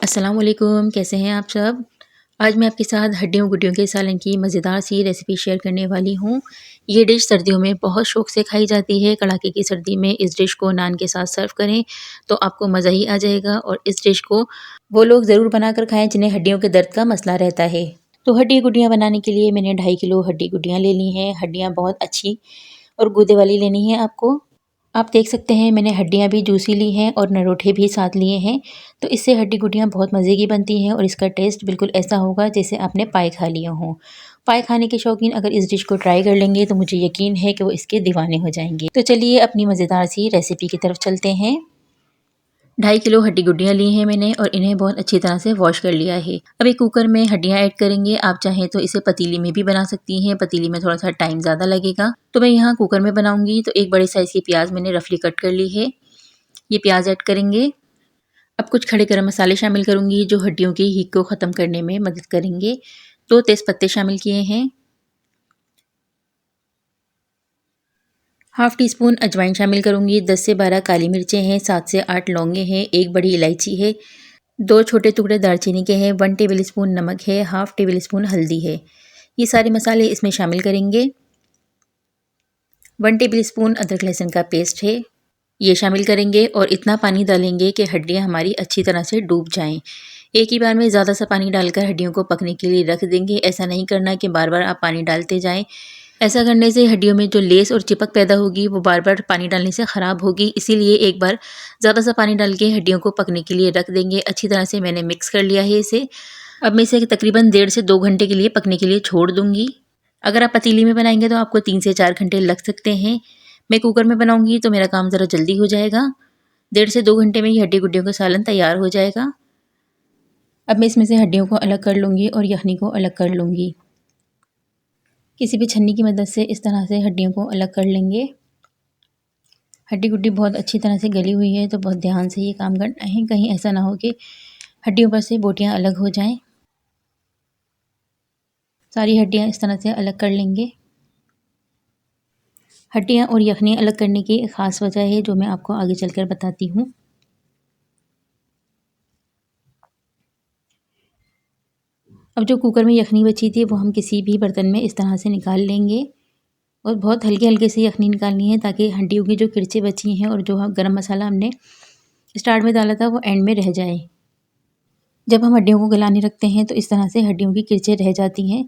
अस्सलाम वालेकुम, कैसे हैं आप सब। आज मैं आपके साथ हड्डियों गुड्डियों के सालन की मज़ेदार सी रेसिपी शेयर करने वाली हूँ। ये डिश सर्दियों में बहुत शौक़ से खाई जाती है। कड़ाके की सर्दी में इस डिश को नान के साथ सर्व करें तो आपको मज़ा ही आ जाएगा। और इस डिश को वो लोग ज़रूर बनाकर खाएं जिन्हें हड्डियों के दर्द का मसला रहता है। तो हड्डी गुड्डियाँ बनाने के लिए मैंने 2.5 किलो हड्डी गुड्डियाँ ले ली हैं। हड्डियाँ बहुत अच्छी और गूदे वाली लेनी है आपको। आप देख सकते हैं मैंने हड्डियाँ भी जूसी ली हैं और नरोठे भी साथ लिए हैं। तो इससे हड्डी गुड्डियाँ बहुत मज़े की बनती हैं और इसका टेस्ट बिल्कुल ऐसा होगा जैसे आपने पाए खा लिया हो। पाए खाने के शौकीन अगर इस डिश को ट्राई कर लेंगे तो मुझे यकीन है कि वो इसके दीवाने हो जाएंगे। तो चलिए अपनी मज़ेदार सी रेसिपी की तरफ चलते हैं। 2.5 किलो हड्डी गुड्डियाँ ली हैं मैंने और इन्हें बहुत अच्छी तरह से वॉश कर लिया है। अब एक कुकर में हड्डियाँ ऐड करेंगे। आप चाहें तो इसे पतीली में भी बना सकती हैं। पतीली में थोड़ा सा टाइम ज़्यादा लगेगा तो मैं यहाँ कुकर में बनाऊंगी। तो एक बड़े साइज़ की प्याज मैंने रफली कट कर ली है। ये प्याज ऐड करेंगे। अब कुछ खड़े गरम मसाले शामिल करूँगी जो हड्डियों की हीक को ख़त्म करने में मदद करेंगे। 2 तेज़पत्ते शामिल किए हैं। हाफ़ टी स्पून अजवाइन शामिल करूँगी। 10 से 12 काली मिर्चें हैं। 7 से 8 लौंगे हैं। 1 बड़ी इलायची है। 2 छोटे टुकड़े दालचीनी के हैं। 1 टेबल स्पून नमक है। हाफ़ टेबल स्पून हल्दी है। ये सारे मसाले इसमें शामिल करेंगे। 1 टेबल स्पून अदरक लहसुन का पेस्ट है, ये शामिल करेंगे और इतना पानी डालेंगे कि हड्डियाँ हमारी अच्छी तरह से डूब जाएं। एक ही बार में ज़्यादा सा पानी डालकर हड्डियों को पकने के लिए रख देंगे। ऐसा नहीं करना कि बार बार आप पानी डालते जाएं। ऐसा करने से हड्डियों में जो लेस और चिपक पैदा होगी वो बार बार पानी डालने से ख़राब होगी। इसीलिए एक बार ज़्यादा सा पानी डाल के हड्डियों को पकने के लिए रख देंगे। अच्छी तरह से मैंने मिक्स कर लिया है इसे। अब मैं इसे तकरीबन 1.5 से 2 घंटे के लिए पकने के लिए छोड़ दूँगी। अगर आप पतीली में बनाएंगे तो आपको 3 से 4 घंटे लग सकते हैं। मैं कुकर में बनाऊंगी तो मेरा काम ज़रा जल्दी हो जाएगा। 1.5 से 2 घंटे में ये हड्डी गुड्डियों का सालन तैयार हो जाएगा। अब मैं इसमें से हड्डियों को अलग कर लूँगी और यखनी को अलग कर लूँगी। किसी भी छन्नी की मदद से इस तरह से हड्डियों को अलग कर लेंगे। हड्डी गुड्डी बहुत अच्छी तरह से गली हुई है तो बहुत ध्यान से ये काम करना है, कहीं ऐसा ना हो कि हड्डियों पर से बोटियाँ अलग हो जाएं। सारी हड्डियाँ इस तरह से अलग कर लेंगे। हड्डियाँ और यखनी अलग करने की एक ख़ास वजह है जो मैं आपको आगे चलकर बताती हूँ। अब जो कुकर में यखनी बची थी वो हम किसी भी बर्तन में इस तरह से निकाल लेंगे और बहुत हल्के हल्के से यखनी निकालनी है ताकि हड्डियों की जो किरचें बची हैं और जो गरम मसाला हमने स्टार्ट में डाला था वो एंड में रह जाए। जब हम हड्डियों को गलाने रखते हैं तो इस तरह से हड्डियों की किरचें रह जाती हैं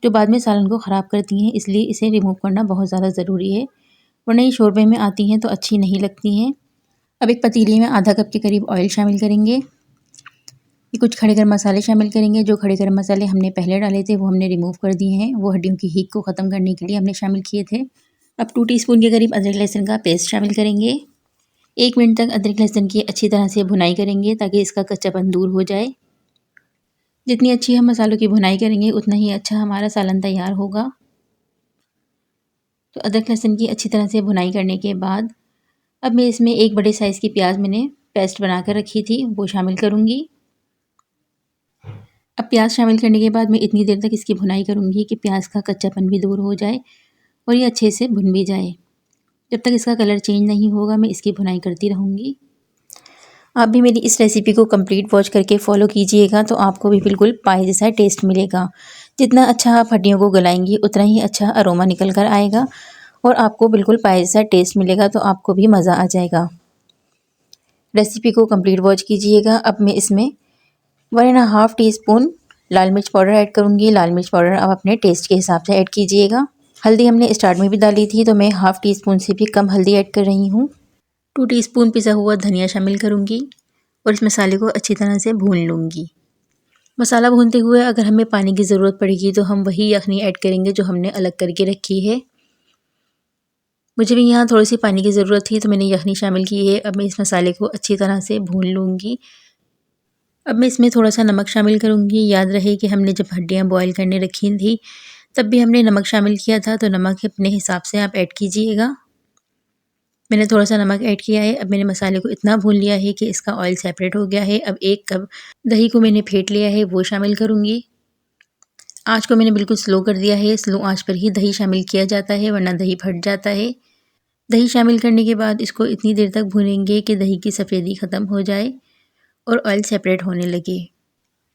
जो बाद में सालन को ख़राब करती हैं। इसलिए इसे रिमूव करना बहुत ज़्यादा ज़रूरी है, वरना ये शोरबे में आती हैं तो अच्छी नहीं लगती हैं। अब एक पतीली में आधा कप के करीब ऑयल शामिल करेंगे। ये कुछ खड़े गरम मसाले शामिल करेंगे। जो खड़े गरम मसाले हमने पहले डाले थे वो हमने रिमूव कर दिए हैं। वो हड्डियों की हीक को ख़त्म करने के लिए हमने शामिल किए थे। अब 2 टीस्पून के करीब अदरक लहसुन का पेस्ट शामिल करेंगे। 1 मिनट तक अदरक लहसुन की अच्छी तरह से भुनाई करेंगे ताकि इसका कच्चापन दूर हो जाए। जितनी अच्छी हम मसालों की भुनाई करेंगे उतना ही अच्छा हमारा सालन तैयार होगा। तो अदरक लहसुन की अच्छी तरह से भुनाई करने के बाद अब मैं इसमें एक बड़े साइज़ की प्याज मैंने पेस्ट बना कर रखी थी वो शामिल करूँगी। अब प्याज शामिल करने के बाद मैं इतनी देर तक इसकी भुनाई करूँगी कि प्याज का कच्चापन भी दूर हो जाए और ये अच्छे से भुन भी जाए। जब तक इसका कलर चेंज नहीं होगा मैं इसकी भुनाई करती रहूँगी। आप भी मेरी इस रेसिपी को कंप्लीट वॉच करके फॉलो कीजिएगा तो आपको भी बिल्कुल पाए जैसा टेस्ट मिलेगा। जितना अच्छा आप हड्डियों को गलाएंगी उतना ही अच्छा अरोमा निकल कर आएगा और आपको बिल्कुल पाए जैसा टेस्ट मिलेगा तो आपको भी मज़ा आ जाएगा। रेसिपी को कंप्लीट वॉच कीजिएगा। अब मैं इसमें 1.5 टीस्पून लाल मिर्च पाउडर ऐड करूँगी। लाल मिर्च पाउडर आप अपने टेस्ट के हिसाब से ऐड कीजिएगा। हल्दी हमने स्टार्ट में भी डाली थी तो मैं 1/2 टीस्पून से भी कम हल्दी ऐड कर रही हूँ। 2 टीस्पून पिसा हुआ धनिया शामिल करूँगी और इस मसाले को अच्छी तरह से भून लूँगी। मसाला भूनते हुए अगर हमें पानी की ज़रूरत पड़ेगी तो हम वही यखनी ऐड करेंगे जो हमने अलग करके रखी है। मुझे भी यहाँ थोड़ी सी पानी की ज़रूरत थी तो मैंने यखनी शामिल की है। अब मैं इस मसाले को अच्छी तरह से भून लूँगी। अब मैं इसमें थोड़ा सा नमक शामिल करूँगी। याद रहे कि हमने जब हड्डियाँ बॉयल करने रखी थी तब भी हमने नमक शामिल किया था, तो नमक अपने हिसाब से आप ऐड कीजिएगा। मैंने थोड़ा सा नमक ऐड किया है। अब मैंने मसाले को इतना भून लिया है कि इसका ऑयल सेपरेट हो गया है। अब 1 कप दही को मैंने फेंट लिया है वो शामिल करूँगी। आँच को मैंने बिल्कुल स्लो कर दिया है। स्लो आँच पर ही दही शामिल किया जाता है वरना दही फट जाता है। दही शामिल करने के बाद इसको इतनी देर तक भूनेंगे कि दही की सफ़ेदी ख़त्म हो जाए और ऑयल सेपरेट होने लगे।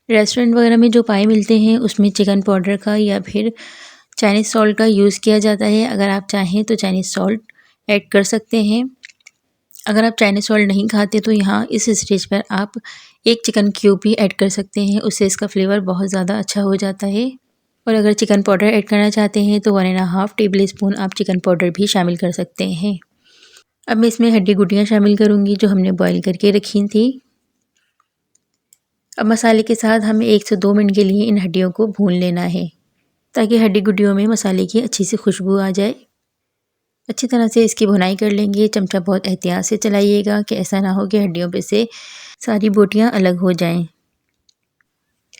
रेस्टोरेंट वगैरह में जो पाए मिलते हैं उसमें चिकन पाउडर का या फिर चाइनीज़ सॉल्ट का यूज़ किया जाता है। अगर आप चाहें तो चाइनीज़ सॉल्ट ऐड कर सकते हैं। अगर आप चाइनीज़ सॉल्ट नहीं खाते तो यहाँ इस स्टेज पर आप एक चिकन क्यूब भी ऐड कर सकते हैं, उससे इसका फ्लेवर बहुत ज़्यादा अच्छा हो जाता है। और अगर चिकन पाउडर ऐड करना चाहते हैं तो 1.5 टेबल स्पून आप चिकन पाउडर भी शामिल कर सकते हैं। अब मैं इसमें हड्डी गुटियाँ शामिल करूँगी जो हमने बॉईल करके रखी थी। अब मसाले के साथ हमें 1 से 2 मिनट के लिए इन हड्डियों को भून लेना है ताकि हड्डी गुटियों में मसाले की अच्छी सी खुशबू आ जाए। अच्छी तरह से इसकी भुनाई कर लेंगे। चमचा बहुत एहतियात से चलाइएगा कि ऐसा ना हो कि हड्डियों पे से सारी बोटियाँ अलग हो जाएं।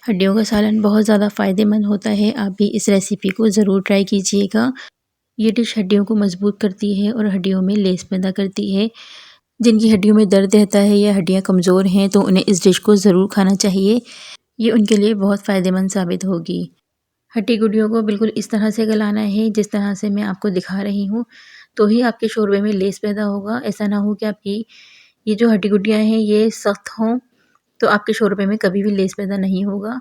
हड्डियों का सालन बहुत ज़्यादा फ़ायदेमंद होता है। आप भी इस रेसिपी को ज़रूर ट्राई कीजिएगा। ये डिश हड्डियों को मजबूत करती है और हड्डियों में लेस पैदा करती है। जिनकी हड्डियों में दर्द रहता है या हड्डियाँ कमज़ोर हैं तो उन्हें इस डिश को ज़रूर खाना चाहिए। ये उनके लिए बहुत फ़ायदेमंद साबित होगी। हड्डी गुडियों को बिल्कुल इस तरह से गलाना है जिस तरह से मैं आपको दिखा रही हूँ, तो ही आपके शोरबे में लेस पैदा होगा। ऐसा ना हो कि आपकी ये जो हड्डी गुडियाँ हैं ये सख्त हों तो आपके शोरबे में कभी भी लेस पैदा नहीं होगा।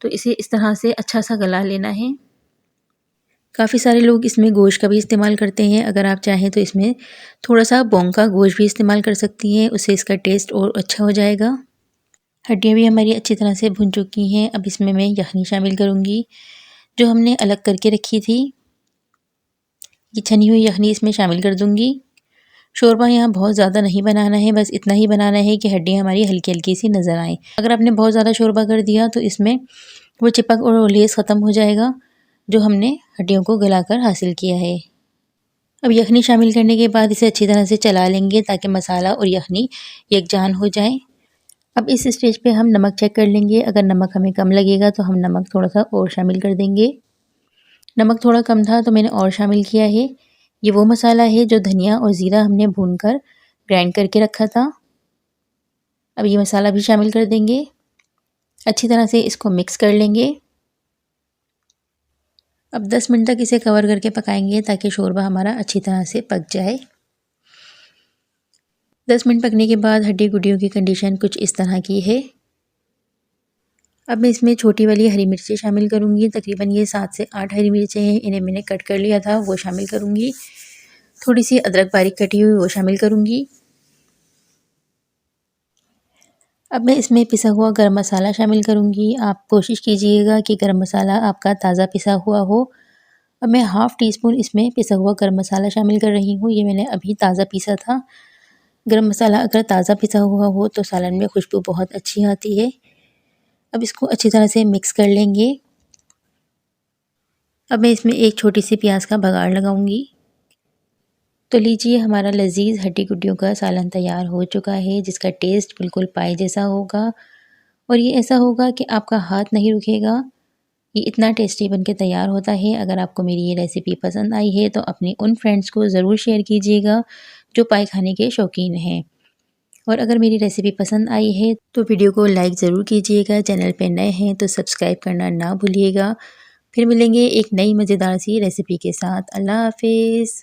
तो इसे इस तरह से अच्छा सा गला लेना है। काफ़ी सारे लोग इसमें गोश्त का भी इस्तेमाल करते हैं। अगर आप चाहें तो इसमें थोड़ा सा बोंग का गोश्त भी इस्तेमाल कर सकती हैं, उससे इसका टेस्ट और अच्छा हो जाएगा। हड्डियाँ भी हमारी अच्छी तरह से भुन चुकी हैं। अब इसमें मैं यखनी शामिल करूँगी जो हमने अलग करके रखी थी। ये छनी हुई यखनी इसमें शामिल कर दूँगी। शोरबा यहाँ बहुत ज़्यादा नहीं बनाना है, बस इतना ही बनाना है कि हड्डियाँ हमारी हल्की हल्की सी नज़र आएँ। अगर आपने बहुत ज़्यादा शोरबा कर दिया तो इसमें वो चिपक और लेस ख़त्म हो जाएगा जो हमने हड्डियों को गलाकर हासिल किया है। अब यखनी शामिल करने के बाद इसे अच्छी तरह से चला लेंगे ताकि मसाला और यखनी यकजान हो जाए। अब इस स्टेज पे हम नमक चेक कर लेंगे। अगर नमक हमें कम लगेगा तो हम नमक थोड़ा सा और शामिल कर देंगे। नमक थोड़ा कम था तो मैंने और शामिल किया है। ये वो मसाला है जो धनिया और ज़ीरा हमने भूनकर ग्राइंड करके रखा था। अब ये मसाला भी शामिल कर देंगे। अच्छी तरह से इसको मिक्स कर लेंगे। अब 10 मिनट तक इसे कवर करके पकाएंगे ताकि शोरबा हमारा अच्छी तरह से पक जाए। 10 मिनट पकने के बाद हड्डी गुडियों की कंडीशन कुछ इस तरह की है। अब मैं इसमें छोटी वाली हरी मिर्ची शामिल करूँगी। तकरीबन ये 7 से 8 हरी मिर्चें हैं, इन्हें मैंने कट कर लिया था, वो शामिल करूँगी। थोड़ी सी अदरक बारीक कटी हुई वो शामिल करूँगी। अब मैं इसमें पिसा हुआ गरम मसाला शामिल करूँगी। आप कोशिश कीजिएगा कि गरम मसाला आपका ताज़ा पिसा हुआ हो। अब मैं हाफ़ टी स्पून इसमें पिसा हुआ गरम मसाला शामिल कर रही हूँ। ये मैंने अभी ताज़ा पीसा था। गरम मसाला अगर ताज़ा पिसा हुआ हो तो सालन में खुशबू बहुत अच्छी आती है। अब इसको अच्छी तरह से मिक्स कर लेंगे। अब मैं इसमें एक छोटी सी प्याज का बघाड़ लगाऊंगी। तो लीजिए हमारा लजीज हड्डी गुड्डियों का सालन तैयार हो चुका है जिसका टेस्ट बिल्कुल पाई जैसा होगा और ये ऐसा होगा कि आपका हाथ नहीं रुकेगा। ये इतना टेस्टी बनके तैयार होता है। अगर आपको मेरी ये रेसिपी पसंद आई है तो अपने उन फ्रेंड्स को ज़रूर शेयर कीजिएगा जो पाई खाने के शौकीन हैं। और अगर मेरी रेसिपी पसंद आई है तो वीडियो को लाइक ज़रूर कीजिएगा। चैनल पे नए हैं तो सब्सक्राइब करना ना भूलिएगा। फिर मिलेंगे एक नई मज़ेदार सी रेसिपी के साथ। अल्लाह हाफिज़।